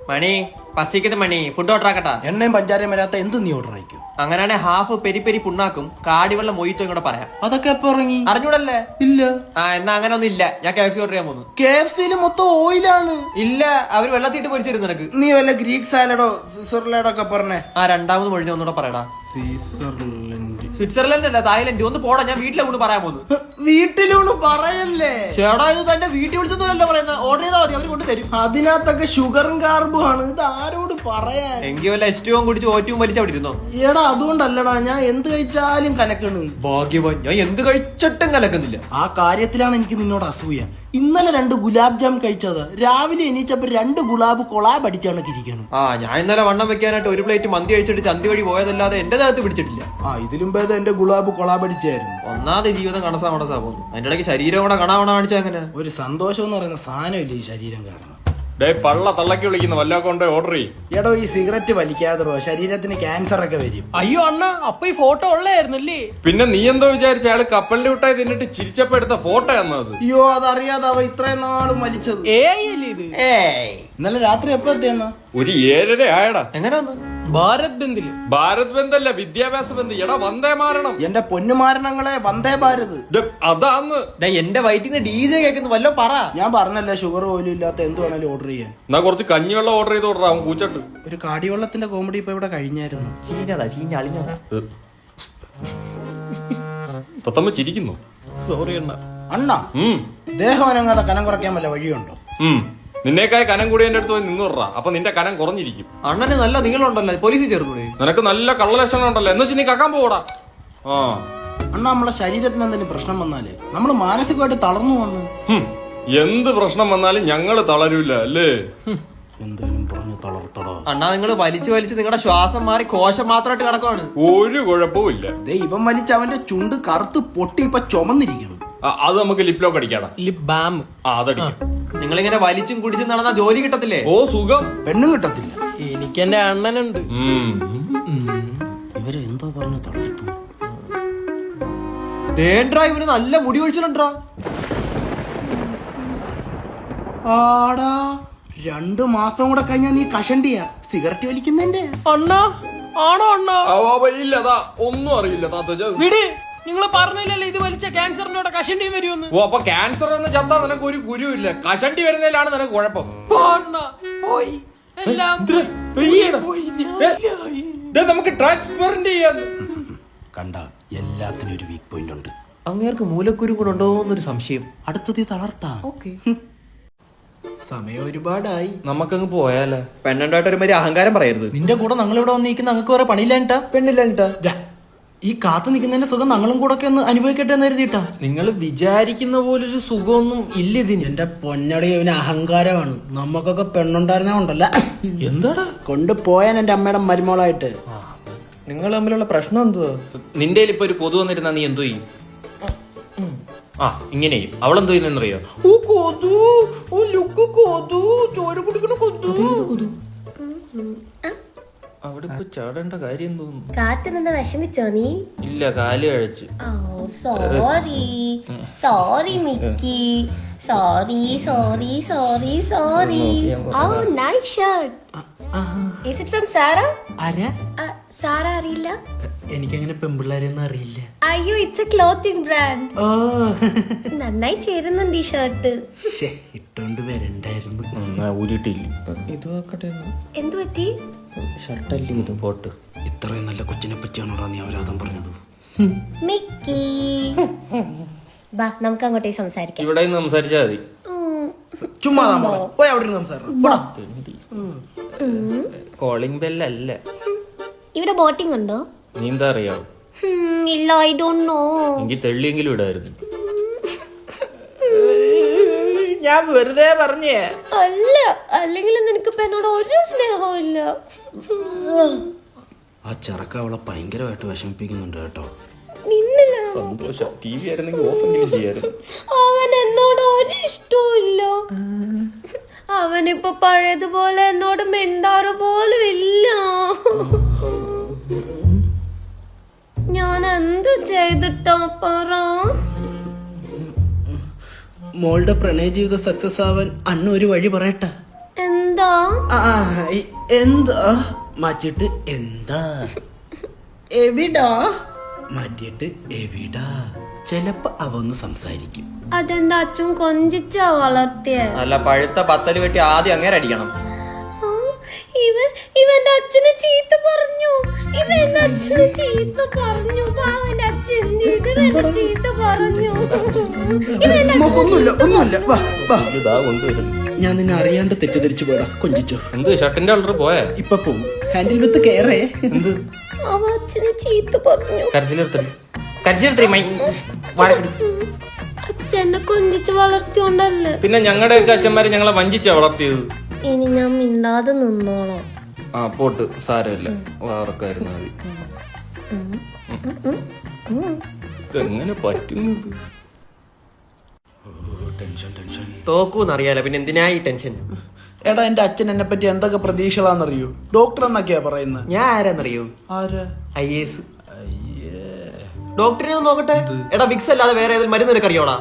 മണി പസിക്കുന്ന മണി food order ആക്കട്ടാ. എണ്ണയും പഞ്ചാരയും വരാത്ത എന്ത് നീ ഓർഡർ ആയിക്കും? അങ്ങനെയാണെ ഹാഫ് പെരി പെരി പുണ്ണാക്കും കാടിവെള്ളം മൊയ്ത്തും കൂടെ പറയാം. അതൊക്കെ എപ്പോ ഇറങ്ങി? അറിഞ്ഞൂടല്ലേ? ഇല്ല. എന്നാ അങ്ങനെ ഒന്നും ഇല്ല. ഞാൻ KFC ഓർഡർ ചെയ്യാൻ പോകുന്നു. KFC മൊത്തം ഓയിലാണ്. ഇല്ല, അവര് വെള്ളത്തിട്ട് പൊരിച്ചിരുന്നു നിനക്ക്. നീ വല്ല ഗ്രീക്ക് സാലഡോ സ്വിറ്റ്സർലാൻഡോ ഒക്കെ പറഞ്ഞേ. രണ്ടാമത് മൊഴിഞ്ഞ ഒന്നുകൂടെ പറയടാ. സ്വിറ്റ്സർലൻഡ് അല്ല, തായ്ലൻഡ്. ഒന്ന് പോടാ, ഞാൻ വീട്ടിലൂണ് പറയാൻ പോകുന്നു. വീട്ടിലൂണ് പറയല്ലേ ചേടാ, ഇത് തന്റെ വീട്ടിൽ വിളിച്ചൊന്നുമല്ല പറയുന്നത്. ഓർഡർ ചെയ്താൽ മതി, അവര് കൊണ്ട് തരും. അതിനകത്തൊക്കെ ഷുഗറും കാർബും ആണ്. ഇത് ആരോട് പറയാൻ? എങ്കിൽ വല്ല H2O കുടിച്ച് ഓറ്റവും വലിച്ച് അവിടെ ഇരുന്നോ. എടാ അതുകൊണ്ടല്ലടാ, ഞാൻ എന്ത് കഴിച്ചാലും കലക്കണ്. ഭാഗ്യവാൻ, ഞാൻ എന്ത് കഴിച്ചിട്ടും കലക്കുന്നില്ല. ആ കാര്യത്തിലാണ് എനിക്ക് നിന്നോട് അസൂയ. ഇന്നലെ 2 ഗുലാബ് ജാം കഴിച്ചത്, രാവിലെ എണീച്ചപ്പോ 2 ഗുലാബ് കൊളാബ് അടിച്ചാണ് ഇരിക്കണം. ഞാൻ ഇന്നലെ വണ്ണം വെക്കാനായിട്ട് ഒരു പ്ലേറ്റ് മന്തി കഴിച്ചിട്ട് ചന്തി വഴി പോയതല്ലാതെ എന്റെ ദേഹത്ത് പിടിച്ചിട്ടില്ല. ഇതിലും ഭേദം എന്റെ ഗുലാബ് കൊളാബ് അടിച്ചായിരുന്നു. ഒന്നാമത് ജീവിതം കണസാ പോകുന്നു. അതിന്റെ ഇടയ്ക്ക് ശരീരം കൂടെ കണാവണ കാണിച്ചാ എങ്ങനെ? ഒരു സന്തോഷം എന്ന് പറയുന്ന സാധനമില്ല ഈ ശരീരം കാരണം. പള്ള തള്ളക്കി വിളിക്കുന്ന വല്ലാക്കൊണ്ട് ഓർഡർ ചെയ്യും. എടോ, ഈ സിഗരറ്റ് വലിക്കാതോ ശരീരത്തിന് ക്യാൻസർ ഒക്കെ വരും. അയ്യോ അണ്ണ, അപ്പൊ ഈ ഫോട്ടോ ഉള്ളായിരുന്നല്ലേ? പിന്നെ നീ എന്തോ വിചാരിച്ച അയാള് കപ്പലിന്റെ വിട്ടായി തിന്നിട്ട് ചിരിച്ചപ്പോ എടുത്ത ഫോട്ടോ എന്നത്? അയ്യോ, അതറിയാതെ അവ ഇത്രയും നാളും വലിച്ചത്. അല്ലേ ഇത്? ഇന്നലെ രാത്രി എപ്പോ എത്തിയാണ്? ഒരു 7:30 ആയടാ. എങ്ങനെ വന്നു? ഭാരത് ബന്ദില്. ഭാരത് ബന്ധല്ല, വിദ്യാഭ്യാസ ബന്ധ്. എടാ വന്ദേ മാരണം. എന്റെ പൊന്നുമാരണങ്ങളെ, വന്ദേ ഭാരത്. അതാന്ന് എന്റെ വയറ്റിന്ന് DJ കേൾക്കുന്നു. വല്ലോ പറ. ഞാൻ പറഞ്ഞല്ലേ, ഷുഗർ പോലും ഇല്ലാത്ത എന്ത് വേണേലും ഓർഡർ ചെയ്യാൻ. എന്നാ കുറച്ച് കഞ്ഞിവെള്ളം ഓർഡർ ചെയ്ത് ഓർഡർ ആവും കൂച്ചട്ട്. ഒരു കാടിവെള്ളത്തിന്റെ കോമഡി ഇപ്പൊ ഇവിടെ കഴിഞ്ഞായിരുന്നു. ചീഞ്ഞ അളിഞ്ഞതാ. തത്തമ്മ ചിരിക്കുന്നു. സോറി അണ്ണ. അണ്ണ, ദേഹം അനങ്ങാതെ കനം കുറയ്ക്കാൻ വല്ല വഴിയുണ്ടോ? നിന്നേക്കായ കനം കൂടി എന്റെ അടുത്ത് പോയി നിന്ന് വിടറാ. അപ്പൊ നിന്റെ കനം കുറഞ്ഞിരിക്കും. അണ്ണന് നല്ല നീളമുണ്ടല്ലോ, പോലീസിൽ ചേർന്നൂടെ? നിനക്ക് നല്ല കള്ളലക്ഷണം ഉണ്ടല്ലോ, എന്ന് വെച്ച് നീ കക്കാൻ പോടാ. അണ്ണ, നമ്മളെ ശരീരത്തിന് എന്തെങ്കിലും പ്രശ്നം വന്നാലേ നമ്മൾ മാനസികമായിട്ട് തളർന്നു വന്നു. എന്ത് പ്രശ്നം വന്നാലും ഞങ്ങള് തളരൂല അല്ലേ? എന്തെങ്കിലും പറഞ്ഞു തളർത്തടോ. അണ്ണാ, നിങ്ങൾ വലിച്ച് നിങ്ങളുടെ ശ്വാസം മാറി കോശം മാത്രമായിട്ട് കിടക്കുവാണ്. ഒരു കുഴപ്പവും ഇല്ല. ഇവൻ വലിച്ച് അവന്റെ ചുണ്ട് കറുത്ത് പൊട്ടി ഇപ്പൊ ചുമന്നിരിക്കണം. അത് നമുക്ക് ലിപ്ലോക്ക് അടിക്കാടാ. Lip balm. അതടിക്കാം. നിങ്ങളിങ്ങനെ വലിച്ചും കുടിച്ചും നടന്നാ ജോലി കിട്ടത്തില്ലേ? ഓ സുഖം. പെണ്ണും കിട്ടത്തില്ല. എനിക്ക് എന്റെ അണ്ണനുണ്ട്. ഇവര് എന്തോ പറഞ്ഞു തളർത്തു. ഇവന് നല്ല മുടി ഒഴിച്ചിട്ടുണ്ടാ. ആടാ, 2 മാസം കൂടെ കഴിഞ്ഞാ നീ കഷണ്ടിയാ. സിഗരറ്റ് വലിക്കുന്നതിന്റെ. അണ്ണ ആണോ? അണ്ണ ഇല്ലതാ, ഒന്നും അറിയില്ല. വിട്. നിങ്ങള് പറഞ്ഞില്ലല്ലോ ഇത് വലിച്ച ക്യാൻസറിന്റെ കൂടെ കഷണ്ടി വരുമെന്ന്. ഓ, അപ്പൊ ക്യാൻസർ എന്ന് ചത്താ നിനക്ക് ഒരു ഗുരുവില്ല. കഷണ്ടി വരുന്നതിലാണ് നിനക്ക് കുഴപ്പം. നമുക്ക് ട്രാൻസ്പെറന്റ് ചെയ്യാൻ. കണ്ട, എല്ലാത്തിനും ഒരു വീക്ക് പോയിന്റ് ഉണ്ട്. അങ്ങേർക്ക് മൂലക്കുരു കൂടെ ഉണ്ടോന്നൊരു സംശയം. അടുത്തത് തളർത്താം. സമയം ഒരുപാടായി, നമുക്കങ്ങ് പോയാലേ. പെണ്ണുണ്ടായിട്ട് ഒരു മാതിരി അഹങ്കാരം പറയരുത്. നിന്റെ കൂടെ ഞങ്ങൾ ഇവിടെ വന്നിരിക്കുന്ന ഞങ്ങൾക്ക് വേറെ പണിയില്ലാണ്ടാ. പെണ്ണില്ലാണ്ടാ. ഈ കാത്തു നിൽക്കുന്നതിന്റെ സുഖം ഞങ്ങളും കൂടെ ഒക്കെ ഒന്ന് അനുഭവിക്കട്ടെ എന്ന് കരുതിയിട്ടാ. നിങ്ങൾ വിചാരിക്കുന്ന പോലൊരു സുഖമൊന്നും ഇല്ല ഇതിന്. എന്റെ പൊന്നടി, ഇവന് അഹങ്കാരമാണ്. നമുക്കൊക്കെ പെണ്ണുണ്ടായിരുന്നോണ്ടല്ല. എന്താടാ കൊണ്ടുപോയാൻ എന്റെ അമ്മയുടെ മരുമോളായിട്ട്. നിങ്ങൾ തമ്മിലുള്ള പ്രശ്നം എന്തുവാ? നിന്റെ ഇപ്പൊ ഒരു കൊതു വന്നിരുന്നാ നീ എന്തോ ചെയ്യും? ഇങ്ങനെയും അവളെന്തോ ചെയ്യുന്നറിയോ? അവിടെ ഇപ്പൊ ചാടേണ്ട കാര്യം തോന്നുന്നു. കാറ്റ് നിന്ന് വിഷമിച്ചോ നീ? ഇല്ല, കാല് കഴിച്ച്. Sorry Mickey. Sorry. Oh, nice shirt. Is it from Sara? Sara അറിയില്ല? എനിക്കങ്ങനെ പെമ്പിള്ളേരെയൊന്നും അറിയില്ല. അയ്യോ, ഇറ്റ്സ് എ ക്ലോത്തിങ് ബ്രാൻഡ്. നന്നായി ചേരുന്നുണ്ട് ഈ ഷർട്ട്. ഇട്ടോണ്ട് വരണ്ടായിരുന്നു. എന്തു പറ്റി? ഷർട്ടല്ലേ ഇത്? പോട്ട്. ഇത്രയും നല്ല കൊച്ചിനെ പറ്റിയാണോടാ നീ അവരാധം പറഞ്ഞത്? മിക്കി, ബാ നമുക്ക് അങ്ങോട്ടേ സംസാരിക്കാം. ഇവിടെ സംസാരിച്ചാ മതി. ചുമ്മാ പോയി അവിടെ സംസാരിക്കണം. കോളിംഗ് ബെല്ലല്ല. ഇവിടെ ബോട്ടിംഗ് ഉണ്ടോ? നീന്താ അറിയാവോ? ഇല്ല, ഐ ഡോണ്ട് നോ. എനിക്ക് തെള്ളിയെങ്കിലും ഇടായിരുന്നു. ഞാൻ വെറുതെ പറഞ്ഞേ. അല്ല, അല്ലെങ്കിൽ നിനക്ക് എന്നോട് ഒരു സ്നേഹവും ഇല്ല. ആ ചെറുക്ക അവളെ ഭയങ്കരമായിട്ട് വിഷമിപ്പിക്കുന്നുണ്ട് കേട്ടോ. സന്തോഷം. TV ആയിരുന്നെങ്കിൽ ഓഫെങ്കിലും ചെയ്യായിരുന്നു. അവൻ എന്നോട് ഒരു ഇഷ്ടവും ഇല്ല. അവനിപ്പോ പഴയതുപോലെ എന്നോട് മിണ്ടാറ് പോലും ഇല്ല. ഞാൻ എന്തു ചെയ്തിട്ടോ പറ? മോളുടെ പ്രണയ ജീവിതം സക്സസ് ആവാൻ അണ്ണ ഒരു വഴി പറയട്ടെ. എന്താ? എന്താ എന്താ മാറ്റിയിട്ട് എന്താ എവിടാ മാറ്റിയിട്ട് എവിടാ. ചിലപ്പോ അവ ഒന്ന് സംസാരിക്കും. അതെന്താ അച്ഛൻ കൊഞ്ചിച്ചാ വളർത്തിയ? നല്ല പഴുത്ത പത്തല് വെട്ടി ആദ്യം അങ്ങനെ അടിക്കണം. ഇവന്റെ അച്ഛനെ ചീത്ത പറഞ്ഞു. ഇവന്റെ അച്ഛനെ ചീത്ത പറഞ്ഞു. പാവന്റെ അച്ഛൻ ഇവന്റെ ചീത്ത പറഞ്ഞു. ഞാൻ നിന്നെ അറിയാണ്ട് തെറ്റിദ്ധരിച്ചു പോടാ. കൊഞ്ചിച്ചോ. എന്ത് ഷർട്ടിന്റെ കളർ പോയാ? ഇപ്പൊ പോവും. Handle with care. എന്ത് അവ അച്ഛനെ ചീത്ത പറഞ്ഞു. അച്ഛനെ കൊഞ്ചിച്ച് വളർത്തിയോണ്ടല്ലേ. പിന്നെ ഞങ്ങളുടെയൊക്കെ അച്ഛന്മാരെ ഞങ്ങളെ വഞ്ചിച്ചാ വളർത്തിയത്. ഇനി ഞാൻ മിണ്ടാതെ നിന്നോളാം. ആ പോട്ട് സാരമില്ല, വാർക്കായിരുന്നു മതി. ഇതെങ്ങനെ പറ്റുന്നത്? തോക്കൂന്നറിയാലോ, പിന്നെ എന്തിനാ ഈ ടെൻഷൻ? എടാ എന്റെ അച്ഛൻ എന്നെ പറ്റി എന്തൊക്കെ പ്രതീക്ഷകളാന്നറിയോ? ഡോക്ടർ എന്നൊക്കെയാ പറയുന്നത്. ഞാൻ ആരാന്നറിയോ? ആരാ? IAS. ഡോക്ടറിനെ ഒന്ന് നോക്കട്ടെ. എടാ വിക്സ് അല്ലാതെ വേറെ ഏതെങ്കിലും മരുന്ന് നിനക്കറിയോടാ?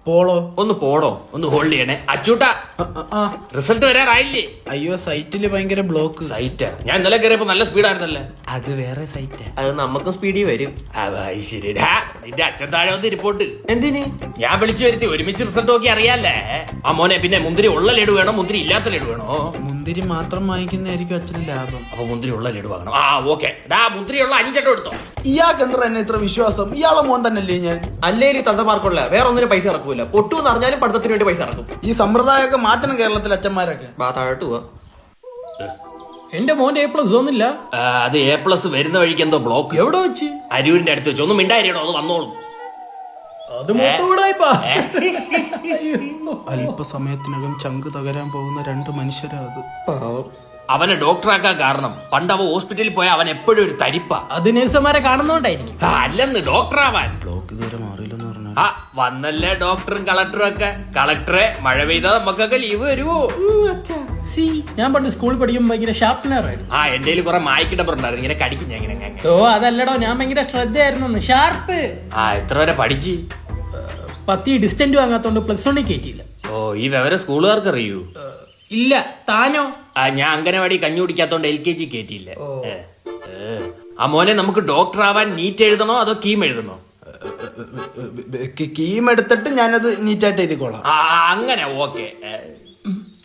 പോളോ. ഒന്ന് പോടോ. ഒന്ന് ഹോൾഡ് ചെയ്യണേ അച്ചൂട്ടാ. റിസൾട്ട് വരാറായില്ലേ? അയ്യോ സൈറ്റില് ഭയങ്കര ബ്ലോക്ക്. സൈറ്റാ? ഞാൻ ഇന്നലെ കയറിയപ്പോ നല്ല സ്പീഡായിരുന്നല്ലേ. അത് വേറെ സൈറ്റാ. അത് നമുക്കും സ്പീഡിൽ വരും. ശരിടാ, നിന്റെ അച്ഛൻ താഴെ വന്ന് റിപ്പോർട്ട്. എന്തിന്? ഞാൻ വിളിച്ചു വരുത്തി ഒരുമിച്ച് റിസൾട്ട് നോക്കി അറിയാല്ലേ. ആ മോനെ, പിന്നെ മുന്തിരി ഉള്ള ലഡു വേണോ മുന്തിരി ഇല്ലാത്ത ലഡു വേണോ? മുന്തിരി മാത്രം വാങ്ങിക്കുന്നതായിരിക്കും അച്ഛന് ലാഭം. അപ്പൊ മുന്തിരി ഉള്ള ലഡു വാങ്ങണം. ആ ഓക്കെ. മുന്തിരി ഉള്ള 5 എടുത്തോ. ഇയാൾക്ക് എന്താ എന്നെ ഇത്ര വിശ്വാസം? ഇയാളെ മോൻ തന്നെയല്ലേ ഞാൻ? അല്ലേലും തന്തമാർക്കുള്ള വേറെ ഒന്നിനും പൈസ ഇറക്കൂല. പൊട്ടൂന്ന് അറിഞ്ഞാലും പഠിത്തത്തിന് വേണ്ടി പൈസ ഇറക്കും. ഈ സമ്പ്രദായമൊക്കെ മാറ്റണം കേരളത്തിലെ അച്ഛന്മാരൊക്കെ. താഴോട്ട് പോവാ. എന്റെ മോന്റെ A+ ഒന്നില്ല. അത് A+ വരുന്ന വഴിക്ക് എന്തോ ബ്ലോക്ക്. എവിടെ വെച്ച്? അരൂരിന്റെ അടുത്ത് വെച്ച്. ഒന്നും മിണ്ടായിരിക്കണോ, അത് വന്നോളും. അത് മൊത്തം കൂടായിപ്പാ. അല്പസമയത്തിനകം ചങ്ക് തകരാൻ പോകുന്ന 2 മനുഷ്യരാ അത്. അവനെ ഡോക്ടറാക്കാൻ കാരണം പണ്ട് അവൻ ഹോസ്പിറ്റലിൽ പോയ അവൻ എപ്പോഴും ഒരു തരിപ്പ. അത് നേഴ്സുമാരെ കാണുന്നോണ്ടായിരിക്കും. അല്ലെന്ന് ഡോക്ടറാവാൻ. ബ്ലോക്ക് ഇതുവരെ മാറിയില്ലെന്ന് പറഞ്ഞു. വന്നല്ലേ ഡോക്ടറും കളക്ടറും ഒക്കെ. കളക്ടറെ മഴ പെയ്താൽ നമുക്കൊക്കെ ലീവ് വരുവോ? ഞാൻ പണ്ട് സ്കൂളിൽ പഠിക്കുമ്പോൾ ഭയങ്കര ഷാർപ്പനറായിരുന്നു. എന്റെ കയ്യിൽ കുറെ മായ്ക്കിടപ്പർ ഉണ്ടായിരുന്നു. ഇങ്ങനെ കടിക്കും ഞാൻ ഇങ്ങനെ. ഓ അതല്ലടോ, ഞാൻ ഭയങ്കര ശ്രദ്ധയായിരുന്നു. ഷാർപ്പ്. എത്ര വരെ പഠിച്ച്? 10 ഡിസ്റ്റന്റ് വാങ്ങാത്തോണ്ട് +1 കയറ്റിയില്ല. ഓ ഈ വിവരം സ്കൂളുകാർക്ക് അറിയൂ? ഇല്ല. താനോ? ഞാൻ അംഗനവാടി കഞ്ഞി കുടിക്കാത്തോണ്ട് LKG കയറ്റിയില്ല. ആ മോനെ, നമുക്ക് ഡോക്ടർ ആവാൻ നീറ്റ് എഴുതണോ അതോ കീം എഴുതണോ? കീം എടുത്തിട്ട് ഞാനത് നീറ്റായിട്ട് എഴുതിക്കോളാം. അങ്ങനെ ഓക്കെ.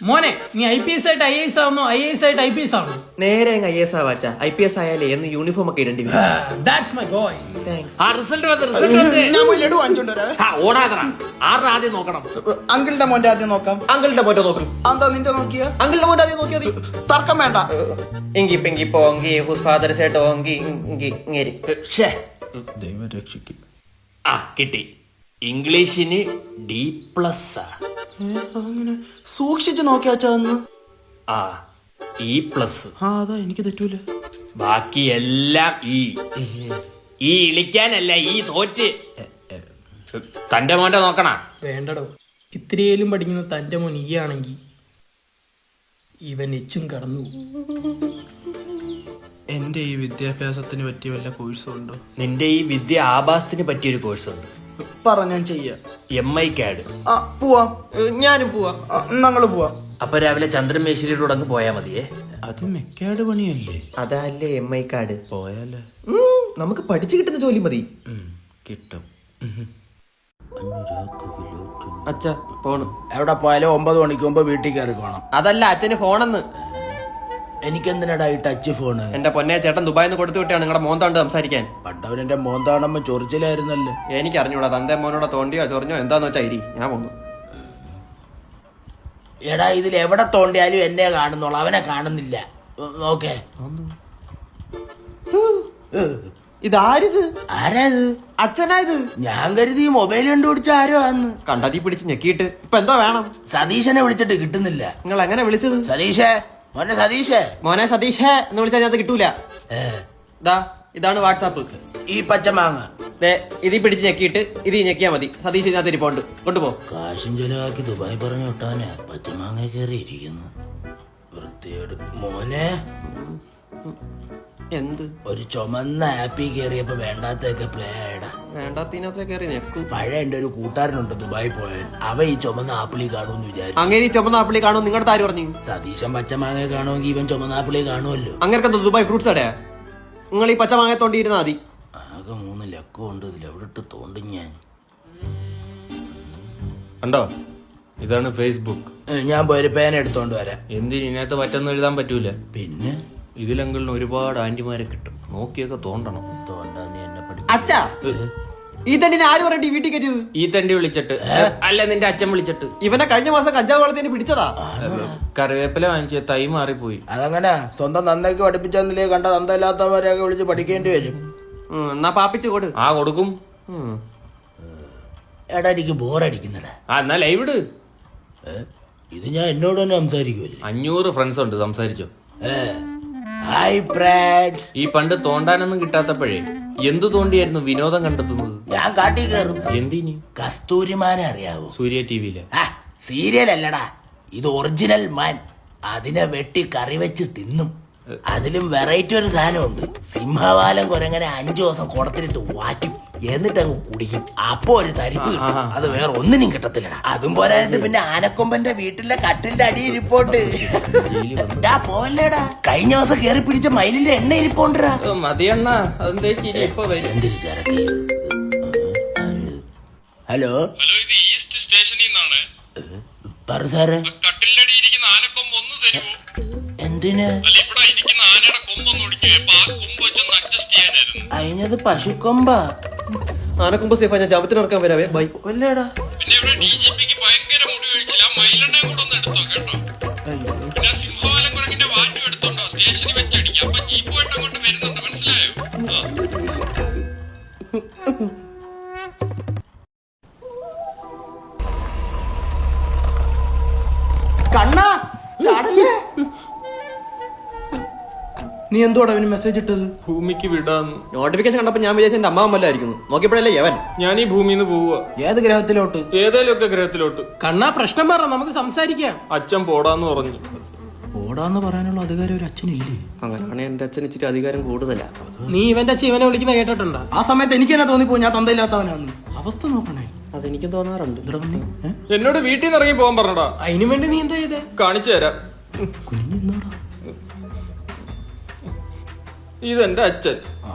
മോനെ, നീ IPS ആയിട്ട് IAS ആവുന്നോ IAS ആയിട്ട് IPS ആവണോ? നേരെ IAS ആവാച്ചാ. IPS ആയാലേ എന്ന് യൂണിഫോം ഒക്കെ ഇടേണ്ടി വരും. That's my boy. റിസൾട്ട് വന്ന് ഞാൻ പോയി ലഡു വാങ്ങിച്ചോണ്ട് വരാം. ഓടാതറ. ആരുടെ ആദ്യം നോക്കണം? അങ്കിളിന്റെ മോന്റെ ആദ്യം നോക്കാം. അങ്കിളിന്റെ മോറ്റോ നോക്കും. എന്താ നിന്റെ നോക്കിയ? അങ്കിളിന്റെ മോന്റെ ആദ്യം നോക്കിയാ മതി. തർക്കം വേണ്ട. എങ്കി പെങ്കി പോങ്കി ഹുസ് ഫാദർ സെഡ് ഓങ്കി ഇങ്ങേരി. ദൈവം രക്ഷിക്കും. കിട്ടി. ഇംഗ്ലീഷിന് D+. അങ്ങനെ സൂക്ഷിച്ചു നോക്കിയാച്ചാ ഒന്ന്. E+. അതാ എനിക്ക് തെറ്റൂല. ബാക്കി എല്ലാം ഈ ഇളിക്കാനല്ല ഈ തോറ്റ്. തന്റെ മോന്റെ നോക്കണ. വേണ്ടടോ, ഇത്രയേലും പഠിക്കുന്ന തന്റെ മോൻ ഈ ആണെങ്കിൽ ഇവൻ എച്ചും കടന്നു. എന്റെ ഈ വിദ്യാഭ്യാസത്തിന് പറ്റിയ വല്ല കോഴ്സും ഉണ്ടോ? നിന്റെ ഈ വിദ്യ ആഭാസത്തിന് പറ്റിയൊരു കോഴ്സ് ഉണ്ട്. പറ, ഞാൻ ചെയ്യാം. MI CAD. പോവാം. ഞാനും പോവാ. ഞങ്ങള് പോവാം. അപ്പൊ രാവിലെ ചന്ദ്രമേശ്വരിയുടെ അങ്ങ് പോയാ മതിയേ. അത് മെക്കാട് പണിയല്ലേ? അതല്ലേ MI കാർഡ്. പോയാലേ നമുക്ക് പഠിച്ചു കിട്ടുന്ന ജോലി മതി. കിട്ടും. അച്ഛാ ഫോണ്. എവിടെ പോയാലും 9 മണിക്ക് മുമ്പ് വീട്ടിൽ കയറി പോകണം. അതല്ല, അച്ഛന് ഫോണെന്ന്. എനിക്കെന്തിനാടാ ഈ ടച്ച് ഫോണ്? എന്റെ പൊന്നെ ചേട്ടൻ ദുബായിന്ന് കൊടുത്തു വിട്ടാണ് നിങ്ങളുടെ മോന്താണ്ട് സംസാരിക്കാൻ. പണ്ടവൻ എന്റെ മോന്താണമ്മ ചൊറിച്ചിലായിരുന്നല്ലേ. എനിക്ക് അറിഞ്ഞൂടാ. തന്റെ മോനോടെ തോണ്ടിയോ ചൊറിഞ്ഞോ എന്താന്ന് വെച്ചാ ഇരി. ഞാൻ വന്നു. എടാ ഇതിൽ എവിടെ തോണ്ടിയാലും എന്നെ കാണുന്നോളൂ, അവനെ കാണുന്നില്ല. ഓക്കെ. ഇതാരിത്? ആരാത്? അച്ഛനായത്? ഞാൻ കരുതി മൊബൈൽ കണ്ടുപിടിച്ച ആരോ ആന്ന്. കണ്ടതി പിടിച്ച് ഞെക്കിയിട്ട് ഇപ്പൊ എന്തോ വേണം? സതീശനെ വിളിച്ചിട്ട് കിട്ടുന്നില്ല. നിങ്ങൾ എങ്ങനെ വിളിച്ചത്? സതീഷേ, മോനെ സതീഷേ. മോനെ സതീഷേ എന്ന് വിളിച്ചാൽ ഞാൻ കിട്ടൂല. ഇതാണ് വാട്സാപ്പ്. ഈ പച്ചമാങ്ങ ഇതിൽ പിടിച്ച് ഞെക്കിയിട്ട് ഇത് ഞെക്കിയാ മതി. സതീഷ് ഇതിനകത്ത് ഇരിപ്പുണ്ട്, കൊണ്ടുപോ. കാശും ചെലവാക്കി ദുബായ് പറഞ്ഞു വിട്ടാനെ പച്ചമാങ്ങ കയറി ഇരിക്കുന്നു. വൃത്തിയോട് മോനെ. എന്ത്? ഒരു ചുമന്ന ആപ്പിൽ കയറിയപ്പോ വേണ്ടാത്തൊക്കെ പ്ലേ ആയടാ. വേണ്ടാത്തതിനകത്ത് കയറി നെക്കും. പഴയ എന്റെ ഒരു കൂട്ടുകാരനുണ്ട് ദുബായി പോയാൽ, അവ ഈ ചുമന്ന ആപ്പിളി കാണുമെന്ന് വിചാരിച്ചു. അങ്ങനെ ഈ ചുമന്ന ആപ്പിളി കാണും നിങ്ങളുടെ ആര് പറഞ്ഞു? സതീശൻ പച്ചമാങ്ങ കാണുമെങ്കിൽ ഇവൻ ചുമന്ന ആപ്പിളി കാണുമല്ലോ. അങ്ങനെ എന്താ ദുബായ് ഫ്രൂട്ട്സ് അടയാ? നിങ്ങൾ ഈ പച്ച മാങ്ങ തോണ്ടിയിരുന്നാ മതി. ആകെ 3 ലക്കമുണ്ട്, ഇതിൽ എവിടെ ഇട്ട് തോണ്ടും ഞാൻ. കണ്ടോ, ഇതാണ് ഫേസ്ബുക്ക്. ഞാൻ പോയൊരു പേന എടുത്തോണ്ട് വരാം. എന്തിന് ഇതിനകത്ത് പറ്റൊന്നും എഴുതാൻ പറ്റൂല. പിന്നെ ഇതിലെങ്കിലും ഒരുപാട് ആന്റിമാരെ കിട്ടും, നോക്കിയൊക്കെ തോണ്ടണം. തോണ്ടാ നീ എന്നെ അച്ഛാ, ഈ തണ്ടിനെ ആര് പറയട്ടെ വീട്ടിൽ കയറ്റിയത്? ഈ തണ്ടി വിളിച്ചിട്ട് അല്ല, നിന്റെ അച്ഛൻ വിളിച്ചിട്ട്. ഇവനെ കഴിഞ്ഞ മാസം കഞ്ചാവ് വെള്ളത്തിന് പിടിച്ചതാ. കറിവേപ്പില വാങ്ങിച്ച തൈ മാറിപ്പോയി. അതങ്ങനെ സ്വന്തം നന്ദയ്ക്ക് പഠിപ്പിച്ചെന്നില്ലേ കണ്ട നന്ദയില്ലാത്തവരെയൊക്കെ വിളിച്ച് പഠിക്കേണ്ടി വരും. എന്നാ പാപ്പിച്ചു കൊടു. ആ കൊടുക്കും. എടാ എനിക്ക് ബോറടിക്കുന്നടാ. ആ എന്നാ ലൈവ് ഇട്. ഇത് ഞാൻ എന്നോട് തന്നെ സംസാരിക്കുമല്ലേ. 500 ഫ്രണ്ട്സ് ഉണ്ട്, സംസാരിച്ചോ. Hi friends. ഈ പണ്ട് തോണ്ടാനൊന്നും കിട്ടാത്തപ്പോഴേ എന്തു തോണ്ടിയായിരുന്നു വിനോദം കണ്ടെത്തുന്നത്? ഞാൻ കാട്ടി കയറും. എന്തിനി? കസ്തൂരിമാനെ അറിയാവോ? സൂര്യ ടിവിയില്. സീരിയൽ അല്ലടാ, ഇത് ഒറിജിനൽ മാൻ. അതിനെ വെട്ടി കറി വെച്ച് തിന്നും. അതിലും വെറൈറ്റി ഒരു സാധനമുണ്ട്. സിംഹവാലം കുരങ്ങനെ 5 ദിവസം കുടത്തിലിട്ട് വാറ്റും, എന്നിട്ട് അങ്ങ് കുടിക്കും. അപ്പൊ ഒരു തരിപ്പ് കിട്ടും. അത് വേറെ ഒന്നിനും കിട്ടത്തില്ലടാ. അതും പോരായിട്ട് പിന്നെ ആനക്കൊമ്പന്റെ വീട്ടിലെ കട്ടിലിന്റെ അടി ഇരിപ്പോണ്ട്. പോവല്ലേടാ, കഴിഞ്ഞ ദിവസം കേറി പിടിച്ച മയിലിന്റെ എണ്ണ ഇരിപ്പോണ്ടാ. മതിയണ്ണ, അതെന്തേ ചിരി ഇപ്പൊ വരും. എന്തൊരു ചരക്ക്. ഹലോ, ഇത് ഈസ്റ്റ് സ്റ്റേഷനിൽ നിന്നാണ്. പറ സാറേ. കട്ടിലിന്റെ അടി ഇരിക്കുന്ന ആനക്കൊമ്പ് ഒന്ന് തരുമോ? എന്തിന്? അല്ല, ഇവിടെ ഇരിക്കുന്ന ആനയുടെ കൊമ്പൊന്ന് ഒടിഞ്ഞു, ആ കൊമ്പ് വെച്ചൊന്ന് അഡ്ജസ്റ്റ് ചെയ്യാനായിരുന്നു. അയിഞ്ഞത് പശുക്കൊമ്പാ. ആനക്കൊമ്പ് സേഫാ, ഞാൻ ജാമത്തിന് ഇറക്കാൻ വരാവേ. ബൈ. അല്ലേടാ. പിന്നെ ഇവിടെ DGPക്ക് ഭയങ്കര മുടി വീഴ്ചില്ല. മയിലെണ്ണയും കൂടെ ഒന്ന് എടുത്തോ കേട്ടോ. പിന്നെ സിംഹവാലം കുരങ്ങിന്റെ വാറ്റും എടുത്തോണ്ടോ, സ്റ്റേഷനിൽ വെച്ചടിക്കാം. അപ്പൊ ജീപ്പുമായിട്ട് അങ്ങോട്ട് വരുന്നുണ്ട്, മനസ്സിലായോ? കണ്ണാ ചാടല്ലേ. നീ എന്തോടാ അവന് മെസ്സേജ് ഇട്ടത്? ഭൂമിക്ക് വിടാന്ന്. നോട്ടിഫിക്കേഷൻ കണ്ടപ്പോ ഞാൻ വിചാരിച്ച എന്റെ അമ്മാവല്ലായിരിക്കുന്നു. നോക്കിയപ്പോഴല്ലേ യവൻ. ഞാൻ ഈ ഭൂമിയിൽ നിന്ന് പോവുക. ഏത് ഗ്രഹത്തിലോട്ട്? ഏതേലും ഒക്കെ ഗ്രഹത്തിലോട്ട്. കണ്ണാ പ്രശ്നം പറ, നമുക്ക് സംസാരിക്കാം. അച്ഛൻ പോടാന്ന് പറഞ്ഞു. ഓടാന്ന് പറയാനുള്ള അധികാരം ഒരു അച്ഛനില്ലേ? അങ്ങനെയാണ് എന്റെ അച്ഛൻ ഇച്ചിരി അധികാരം കൂടുതലാ. നീ ഇവന്റെ അച്ഛൻ ഇവനെ വിളിക്കുന്ന കേട്ടിട്ടുണ്ടോ? ആ സമയത്ത് എനിക്ക് തന്നെ തോന്നിപ്പോ ഞാൻ തന്തയില്ലാത്തവനാന്ന്. അവസ്ഥ നോക്കണേ. അതെനിക്കും തോന്നാറുണ്ട്. എന്നോട് വീട്ടിൽ നിന്ന് ഇറങ്ങി പോകാൻ പറഞ്ഞടാ. അതിനു വേണ്ടി നീ എന്താ ചെയ്തേ? കാണിച്ചു തരാം. കുഞ്ഞിന്നോടാ. ഇതെന്റെ അച്ഛൻ.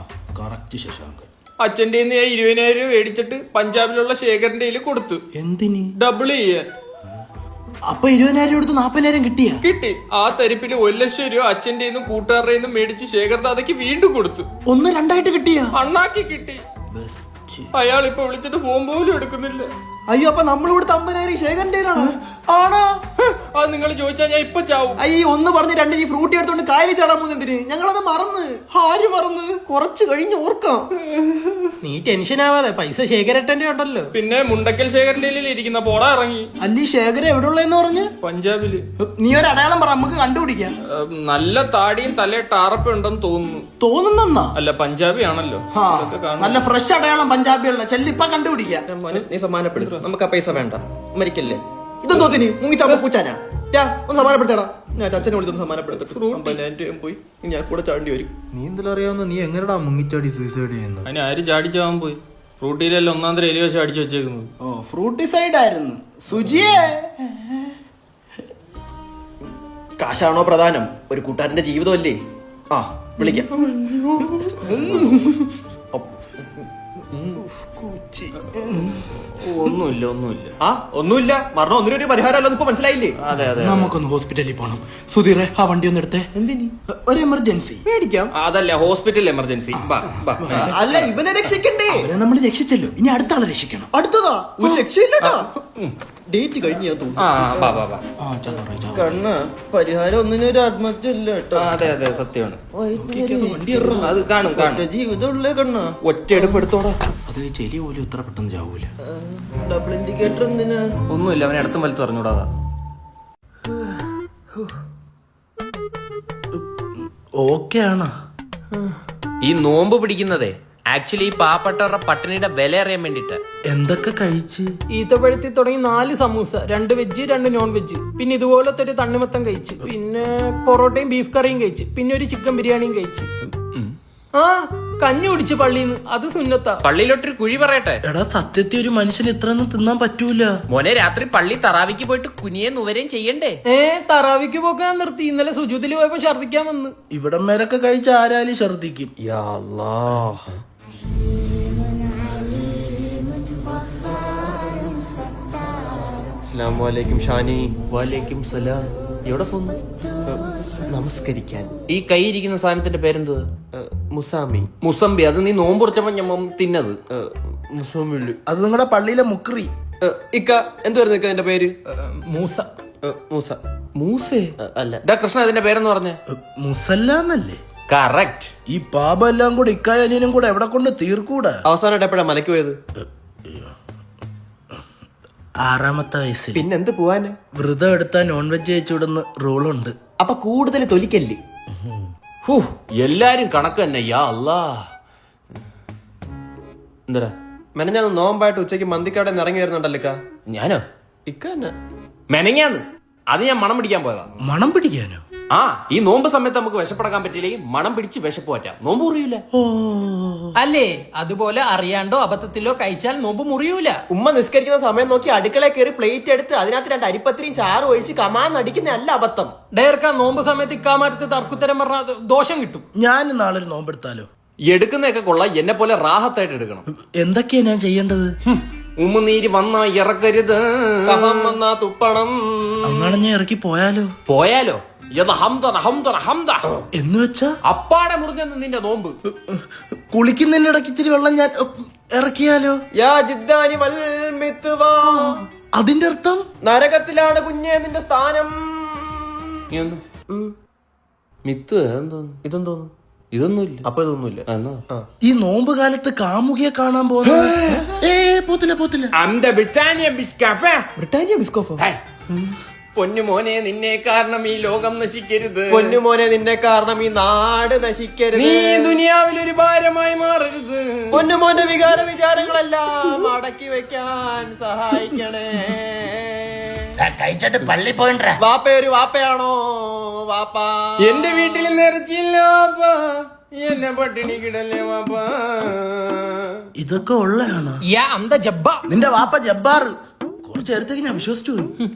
കറക്റ്റ് ശശാങ്കൻ. അച്ഛൻ്റെ 20,000 രൂപ മേടിച്ചിട്ട് പഞ്ചാബിലുള്ള ശേഖരന്റെ കയ്യിൽ കൊടുത്തു. എന്തിന്? ഡബിൾ ചെയ്യാൻ. അപ്പൊ 20,000 എടുത്ത് 40,000 കിട്ടിയ? കിട്ടി. ആ തരിപ്പില് 1,00,000 രൂപ അച്ഛന്റെ കൂട്ടുകാരുടെ മേടിച്ച് ശേഖർ ദാദയ്ക്ക് വീണ്ടും കൊടുത്തു. 1-2 കിട്ടിയ? അണ്ണാക്കി കിട്ടി. അയാൾ ഇപ്പൊ വിളിച്ചിട്ട് ഫോൺ പോലും എടുക്കുന്നില്ല. അയ്യോ, അപ്പൊ നമ്മളിവിടെ 50,000 ശേഖരന്റെ ആണോ? അത് നിങ്ങൾ ചോദിച്ചാൽ ഞാൻ ഇപ്പൊ ചാവും. അയ്യോ, ഒന്ന് പറഞ്ഞ് 2 ഈ ഫ്രൂട്ടി എടുത്തോണ്ട് കായലിൽ ചാടാൻ പോകുന്നതിന് ഞങ്ങളത് മറന്ന്. ആര് മറന്ന്? കുറച്ച് കഴിഞ്ഞ് ഓർക്കാം. നീ ടെൻഷൻ ആവാതെ, പൈസ ശേഖരട്ടന്റെ ഉണ്ടല്ലോ. പിന്നെ മുണ്ടക്കൽ ശേഖരന്റെ ഇരിക്കുന്ന പോടാ ഇറങ്ങി. അല്ലീ ശേഖര എവിടെ ഉള്ളതെന്ന് പറഞ്ഞ്? പഞ്ചാബില്. നീ ഒരു അടയാളം പറ, നമുക്ക് കണ്ടുപിടിക്കാം. നല്ല താടിയും തലേ ടാറപ്പ ഉണ്ടെന്ന് തോന്നുന്നു. തോന്നുന്നെന്നാ? അല്ല, പഞ്ചാബി ആണല്ലോ. നല്ല ഫ്രഷ് അടയാളം പഞ്ചാബിയുള്ള ചെല്ലിപ്പ കണ്ടുപിടിക്കാം. നീ സമ്മാനപ്പെടും. നമുക്ക് ആ പൈസ വേണ്ട, മരിക്കല്ലേ. ഇതെന്തോത്തിന് മുങ്ങിച്ചാമ്പ പൂച്ചാനാ? ഒന്ന് സമ്മാനപ്പെടുത്തടാ. ഞാൻ അച്ഛനെ വിളിച്ചൊന്ന് സമ്മാനപ്പെടുത്തിട്ട് 50,000 പോയി. ഞാൻ കൂടെ ചാണ്ടി വരും. നീ എന്തെല്ലാം അറിയാവുന്ന, നീ എങ്ങനെടാ മുങ്ങിച്ചാടി സൂയിസൈഡ് ചെയ്യുന്നത്? അതിന് ആര് ചാടിച്ചാവാൻ പോയി? ഫ്രൂട്ടിയിലെല്ലാം 1-ാം തരം എലി വെച്ച് അടിച്ചു വെച്ചേക്കുന്നത്. ഓ, ഫ്രൂട്ടി സൈഡ് ആയിരുന്നു. സുജിയേ, കാശാണോ പ്രധാനം? ഒരു കൂട്ടുകാരന്റെ ജീവിതമല്ലേ. ആ, വിളിക്കാം. ഒന്നുമില്ല. ആ, ഒന്നുമില്ല. മരണം ഒന്നിനൊരു പരിഹാരമല്ലെന്ന് ഇപ്പൊ മനസ്സിലായില്ലേ? അതെ അതെ. നമുക്കൊന്ന് ഹോസ്പിറ്റലിൽ പോണം. സുധീറെ, ആ വണ്ടി ഒന്ന് എടുത്തേ. എന്തിന്? ഒരു എമർജൻസി. മേടിക്കാം. അതല്ല, ഹോസ്പിറ്റൽ എമർജൻസി. അല്ല, ഇവനെ രക്ഷിക്കണ്ടേ? അവരെ നമ്മൾ രക്ഷിച്ചല്ലോ, ഇനി അടുത്ത ആളെ രക്ഷിക്കണം. അടുത്തതാ ഒരു രക്ഷയില്ലട്ടോ. ഡേറ്റ് കഴിഞ്ഞ് ഞാൻ തോന്നുന്നു. കണ്ണ പരിഹാരം ഒന്നിനൊരു ആത്മഹത്യ ഇല്ല കേട്ടോ. അതെ അതെ, സത്യമാണ്. അത് കാണും ജീവിതമുള്ളേ കണ്ണ. ഒറ്റ എടുപ്പെടുത്തോടാ. അത് ചെലി പോലും ഇത്ര പെട്ടെന്ന് ചാവൂല. ഡബിൾ ഇൻഡിക്കേറ്റർ എന്തിനാ? ഒന്നുമില്ല, അവനെ അടുത്തും വലുത്ത് പറഞ്ഞൂടാ. ഓക്കെ ആണോ? ഈ നോമ്പ് പിടിക്കുന്നതേ ആക്ച്വലി ഈ പാവപ്പെട്ടവരുടെ പട്ടിണിയുടെ വില അറിയാൻ വേണ്ടിട്ട്. എന്തൊക്കെ കഴിച്ച്? ഈത്തപ്പഴത്തിൽ തുടങ്ങി 4 സമൂസ, 2 വെജ് 2 നോൺ വെജ്, പിന്നെ ഇതുപോലത്തെ ഒരു തണ്ണിമത്തം കഴിച്ച്, പിന്നെ പൊറോട്ടയും ബീഫ് കറിയും കഴിച്ച്, പിന്നെ ഒരു ചിക്കൻ ബിരിയാണിയും കഴിച്ച്. ആ കഞ്ഞി കുടിച്ച് പള്ളിന്ന്, അത് സുന്നത്താ. പള്ളിയിലോട്ടൊരു കുഴി പറയട്ടെ. എടാ സത്യത്തിൽ ഒരു മനുഷ്യന് ഇത്രയൊന്നും തിന്നാൻ പറ്റൂല. മോനെ രാത്രി പള്ളി തറാവിക്ക് പോയിട്ട് കുനിയെ നുവരെയും ചെയ്യണ്ടേ? തറാവിക്ക് പോക്ക് ഞാൻ നിർത്തി. ഇന്നലെ സുജൂതിൽ പോയപ്പോ ഛർദിക്കാൻ വന്ന്. ഇവിടം വരൊക്കെ കഴിച്ച ആരാലും ഛർദിക്കും. യാ അല്ലാഹ്. അസ്സലാമു അലൈക്കും ഷാനി. വാലേക്കും സലാം. എവിടെ പോന്നു? നമസ്കരിക്കാൻ. ഈ കൈ ഇരിക്കുന്ന സാധനത്തിന്റെ പേരെന്ത്? മുസാമി. മുസമ്പി. അത് നീ നോമ്പുറച്ചപ്പോ ഞാൻ തിന്നത്. മുസാമില്. അത് നിങ്ങളുടെ പള്ളിയിലെ മുക്രി. ഇക്ക എന്തുവായിരുന്നു ഇക്ക എന്റെ പേര്? മൂസ. മൂസ. മൂസേ അല്ല. ഡാ കൃഷ്ണ, ഇതിന്റെ പേരെന്ന് പറഞ്ഞേ? മുസല്ലാന്നല്ലേ? കറക്റ്റ്. ഈ പാപ എല്ലാം കൂടെ ഇക്കായനും കൂടെ എവിടെ കൊണ്ട് തീർക്കൂടാ? അവസാനമായിട്ട് എപ്പോഴാ മലക്ക് പോയത്? 6ാമത്തെ വയസ്സിൽ. പിന്നെന്ത് പോവാന്? വ്രതം എടുത്താൽ നോൺ വെജ് കഴിച്ചുവിടുന്ന റൂളുണ്ട്. അപ്പൊ കൂടുതൽ തൊലിക്കല്ലേ? എല്ലാരും കണക്ക് തന്നെ. യാ അല്ലാ. എന്താ ഞാൻ നോമ്പായിട്ട് ഉച്ചയ്ക്ക് മന്തിക്കാടെ ഇറങ്ങി വരുന്നുണ്ടല്ലോ ഇക്ക. ഞാനോ? ഇക്ക തന്നെ മെനങ്ങാന്ന്. അത് ഞാൻ മണം പിടിക്കാൻ പോയതാ. മണം പിടിക്കാനോ? ആ, ഈ നോമ്പ് സമയത്ത് നമുക്ക് വിശപ്പടക്കാൻ പറ്റില്ലെങ്കിൽ മണം പിടിച്ച് വിശപ്പ് പറ്റാം. നോമ്പ് മുറിയൂല. അല്ലേ? അതുപോലെ അറിയാണ്ടോ അബദ്ധത്തിലോ കഴിച്ചാൽ നോമ്പ് മുറിയൂല. ഉമ്മ നിസ്കരിക്കുന്ന സമയം നോക്കി അടുക്കളയിൽ കയറി പ്ലേറ്റ് എടുത്ത് അതിനകത്ത് 2 അരിപ്പത്തിരിയും ചാറും ഒഴിച്ച് കമാന്ന് അടിക്കുന്ന അല്ല അബദ്ധം. ഡയർക്ക നോമ്പ് സമയത്ത് ഇക്കാമാരത്ത് തർക്കുത്തരം പറഞ്ഞാൽ ദോഷം കിട്ടും. ഞാൻ നാളെ ഒരു നോമ്പെടുത്താലോ? എടുക്കുന്നതൊക്കെ കൊള്ളാം. എന്നെ പോലെ റാഹത്തായിട്ട് എടുക്കണം. എന്തൊക്കെയാ ഞാൻ ചെയ്യേണ്ടത്? ഉമ്മുനീര് വന്നാ ഇറക്കരുത്. കഫം വന്നാ തുപ്പണം. അങ്ങനെ ഞാൻ ഇറക്കി പോയാലോ? പോയാലോ? എന്ന് വെച്ചാ അപ്പാടെ മുറിഞ്ഞെന്ന് നിന്റെ നോമ്പ്. കുളിക്കുന്നതിന്റെ ഇടയ്ക്ക് ഇത്തിരി വെള്ളം ഞാൻ ഇറക്കിയാലോ? യാ ജിദ്ദാനി വൽ മിത്വാ. അതിന്റെ അർത്ഥം നരകത്തിലാണ് കുഞ്ഞേ നിന്റെ സ്ഥാനം. മിത്ത് എന്തോന്നു? ഇതെന്തോന്നു? ഇതൊന്നുമില്ല. അപ്പൊ ഇതൊന്നുമില്ല. ഈ നോമ്പ് കാലത്ത് കാമുകിയെ കാണാൻ പോകുന്ന പോത്തില്ല. ബ്രിട്ടാനിയ ബിസ്കോഫോ? പൊന്നുമോനെ, നിന്നെ കാരണം ഈ ലോകം നശിക്കരുത്. പൊന്നുമോനെ, നിന്നെ കാരണം ഈ നാട് നശിക്കരുത്. നീ ദുനിയാവിൽ ഒരു ഭാരമായി മാറരുത്. പൊന്നുമോന്റെ വികാര വിചാരങ്ങളെല്ലാം അടക്കി വെക്കാൻ സഹായിക്കണേ. കഴിച്ചിട്ട് പള്ളി പോയിട്ടാ. വാപ്പ ഒരു വാപ്പയാണോ? വാപ്പ എന്റെ വീട്ടിൽ നിറച്ചില്ല വാപ്പാ, എന്നെ പട്ടിണി കിടല്ലേ വാപ്പാ. ഇതൊക്കെ ഉള്ളതാണ്. യാ അന്ത ജബ്ബ. നിന്റെ വാപ്പ ജബ്ബാർ. കുറച്ച് നേരത്തേക്ക് ഞാൻ വിശ്വസിച്ചു പോയി.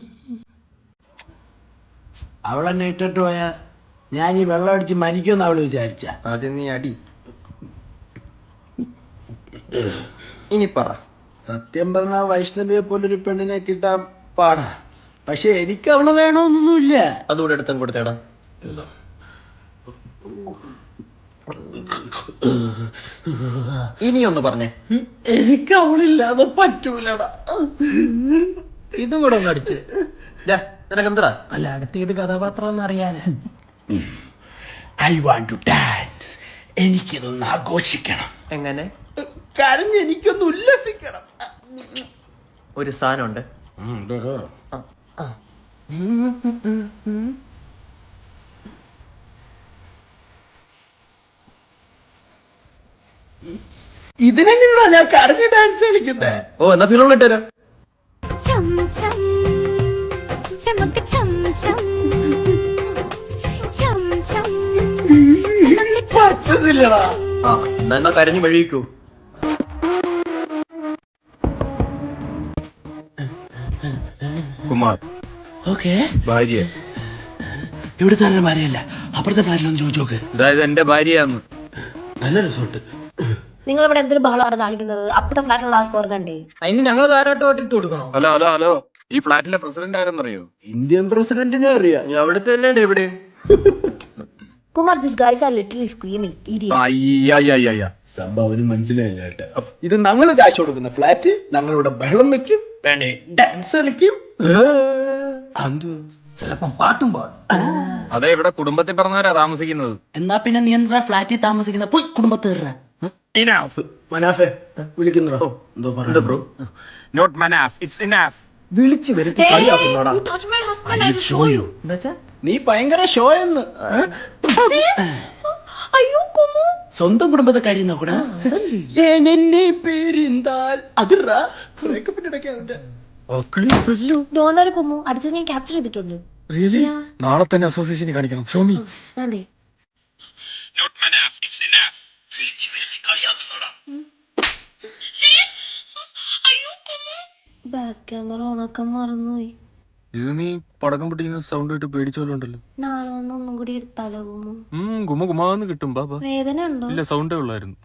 അവളെന്നെ ഇട്ടിട്ട് പോയാ ഞാൻ ഈ വെള്ളം അടിച്ച് മരിക്കുമെന്ന് അവള് വിചാരിച്ച. ആദ്യം നീ അടി. ഇനി പറ. സത്യം പറഞ്ഞ വൈഷ്ണവിയെ പോലൊരു പെണ്ണിനെ കിട്ടാൻ പാടാ. പക്ഷെ എനിക്ക് അവള് വേണമെന്നൊന്നുമില്ല. അതുകൂടെ എടുത്തും കൊടുത്തേടാ. ഇനിയൊന്ന് പറഞ്ഞേ. എനിക്ക് അവളില്ലാതെ പറ്റൂലടാ. ഇതും കൂടെ ഒന്ന് അടിച്ച്. നിനക്ക് എന്താ? അല്ല, അടുത്ത ഏത് കഥാപാത്രം എന്ന് അറിയാന്. I want to dance. എനിക്കിതൊന്ന് ആഘോഷിക്കണം. എങ്ങനെ? കരഞ്ഞ് എനിക്കൊന്ന് ഉല്ലസിക്കണം. ഒരു സാധനമുണ്ട്. ഇതിനെങ്ങനെയാ ഞാൻ കരഞ്ഞ് ഡാൻസ് കളിക്കുന്നത്? ഓ, എന്നാ ഫിലോൺ ഇട്ടുതരാം. ചം ചം ചമക്ക് ചം ചം ചം ചം. പറ്റുന്നില്ലടാ. എന്നാ കരഞ്ഞു വഴിക്കൂ. കുമാർ, ഓക്കെ, ഭാര്യ. ഇവിടുത്തെ ആരുടെ ഭാര്യയല്ല, അപ്പുറത്തെ ഫ്ലാറ്റിലൊന്ന് ചോദിച്ചു നോക്ക്. അതായത് എന്റെ ഭാര്യയാന്ന്. നല്ല റിസോർട്ട്. നിങ്ങൾ ഇവിടെ എന്തൊരു ബഹളമാണ് കാണിക്കുന്നത്? അപ്പുറത്തെ ഫ്ലാറ്റിലുള്ള ആൾക്ക് ഓർക്കണ്ടേ? അതിന് ഞങ്ങൾ ധാരാട്ടമായിട്ട് ഇട്ട് കൊടുക്കണോ? ഹലോ ഹലോ ഹലോ, ഈ ഫ്ലാറ്റിലെ പ്രസിഡന്റ് ആരെന്നറിയോ? ഇന്ത്യൻ പ്രസിഡന്റിനെ അറിയാം. അവിടുത്തെ അല്ലേ ഇവിടെ? Kumar, this guys are literally screaming idiot. അയ്യ, സംഭവം മനസ്സിലായില്ല കേട്ടോ. ഇത് ഞങ്ങൾ കാശ് കൊടുക്കുന്ന ഫ്ലാറ്റ്. ഞങ്ങളിവിടെ ബഹളം വെക്കും, വേണേ ഡാൻസ് കളിക്കും. ചിലപ്പം പാട്ടും പാടും. അതെ, ഇവിടെ കുടുംബത്തിൽ പറഞ്ഞവരാ താമസിക്കുന്നത്. എന്നാ പിന്നെ നീ എന്താ ഫ്ലാറ്റിൽ താമസിക്കുന്ന? പോയി കുടുംബത്ത് മനാഫെ വിളിക്കുന്നോ? എന്തോ bro? Not Manaf, it's enough. വിളിച്ചു വരുത്തി കളിയാക്കുന്നോടാ. നീ ഭയങ്കര ഷോ എന്ന്. അയ്യോ കുമു, സ്വന്തം കുടുംബത്തെ കാര്യം നോക്കണ. എന്നെ പേരിന്താൽ അതിറാ ഡോണർ കുമു അടുത്തത് ഞാൻ ക്യാപ്ചർ ചെയ്തിട്ടുണ്ട്. നാളെ തന്നെ അസോസിയേഷനിൽ കാണിക്കണം. ഷോമി. അതെ. Not Manaf, it's enough. Back camera ഓണാക്കാൻ മറന്നുപോയി. ഇത് നീ പടക്കം പൊട്ടിക്കുന്ന സൗണ്ട് കേട്ട് പേടിച്ചോലുണ്ടല്ലോ. നാളെ ഒന്നും കൂടി എടുത്താലോ? ഗുമ ഗുമാന്ന് കിട്ടും ബാബാ. വേദന ഉണ്ടോ? ഇല്ല, സൗണ്ടേ ഉള്ളായിരുന്നു.